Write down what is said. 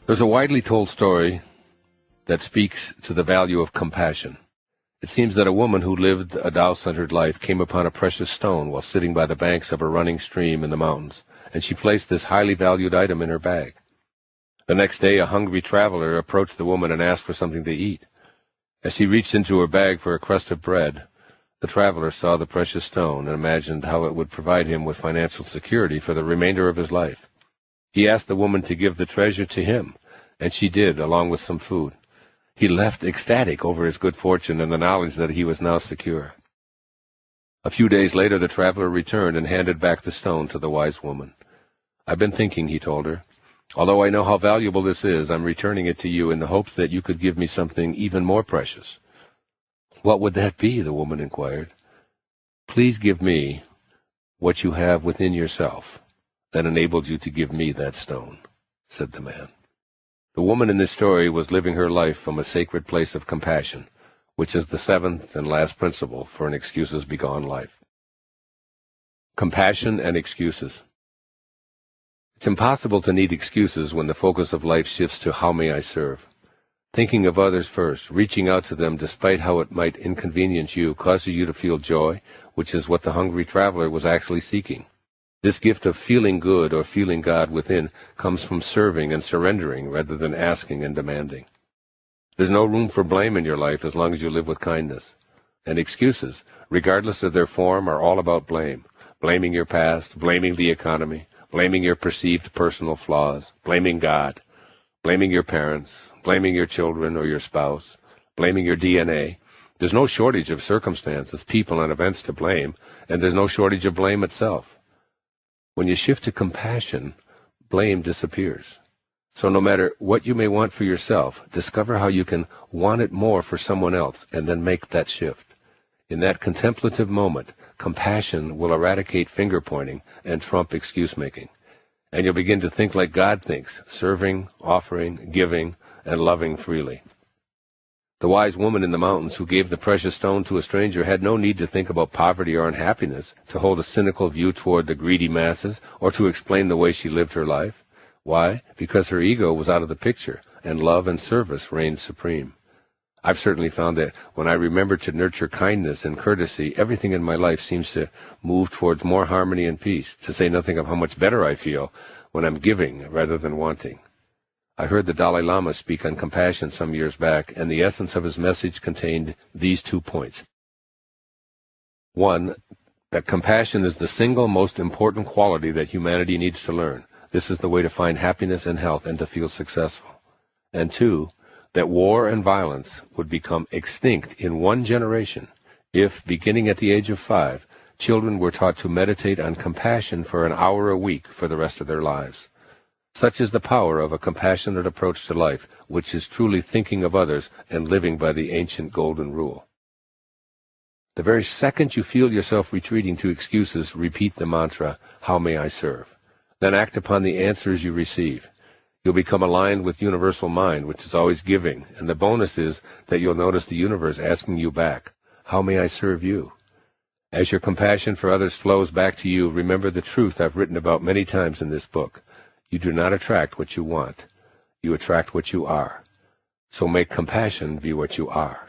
There's a widely told story that speaks to the value of compassion. It seems that a woman who lived a Tao-centered life came upon a precious stone while sitting by the banks of a running stream in the mountains, and she placed this highly valued item in her bag. The next day, a hungry traveler approached the woman and asked for something to eat. As she reached into her bag for a crust of bread, the traveler saw the precious stone and imagined how it would provide him with financial security for the remainder of his life. He asked the woman to give the treasure to him, and she did, along with some food. He left ecstatic over his good fortune and the knowledge that he was now secure. A few days later, the traveler returned and handed back the stone to the wise woman. "I've been thinking," he told her. "Although I know how valuable this is, I'm returning it to you in the hopes that you could give me something even more precious." "What would that be?" the woman inquired. "Please give me what you have within yourself that enabled you to give me that stone," said the man. The woman in this story was living her life from a sacred place of compassion, which is the seventh and last principle for an excuses-begone life. Compassion and excuses. It's impossible to need excuses when the focus of life shifts to how may I serve. Thinking of others first, reaching out to them despite how it might inconvenience you, causes you to feel joy, which is what the hungry traveler was actually seeking. This gift of feeling good or feeling God within comes from serving and surrendering rather than asking and demanding. There's no room for blame in your life as long as you live with kindness. And excuses, regardless of their form, are all about blame. Blaming your past, blaming the economy, blaming your perceived personal flaws, blaming God, blaming your parents, blaming your children or your spouse, blaming your DNA. There's no shortage of circumstances, people, and events to blame, and there's no shortage of blame itself. When you shift to compassion, blame disappears. So no matter what you may want for yourself, discover how you can want it more for someone else and then make that shift. In that contemplative moment, compassion will eradicate finger-pointing and trump excuse-making. And you'll begin to think like God thinks, serving, offering, giving, and loving freely. The wise woman in the mountains who gave the precious stone to a stranger had no need to think about poverty or unhappiness, to hold a cynical view toward the greedy masses, or to explain the way she lived her life. Why? Because her ego was out of the picture, and love and service reigned supreme. I've certainly found that when I remember to nurture kindness and courtesy, everything in my life seems to move towards more harmony and peace, to say nothing of how much better I feel when I'm giving rather than wanting. I heard the Dalai Lama speak on compassion some years back, and the essence of his message contained these 2 points. 1, that compassion is the single most important quality that humanity needs to learn. This is the way to find happiness and health and to feel successful. And 2, that war and violence would become extinct in 1 generation if, beginning at the age of 5, children were taught to meditate on compassion for an hour a week for the rest of their lives. Such is the power of a compassionate approach to life, which is truly thinking of others and living by the ancient golden rule. The very second you feel yourself retreating to excuses, repeat the mantra, "How may I serve?" Then act upon the answers you receive. You'll become aligned with universal mind, which is always giving, and the bonus is that you'll notice the universe asking you back, "How may I serve you?" As your compassion for others flows back to you, remember the truth I've written about many times in this book. You do not attract what you want. You attract what you are. So make compassion be what you are.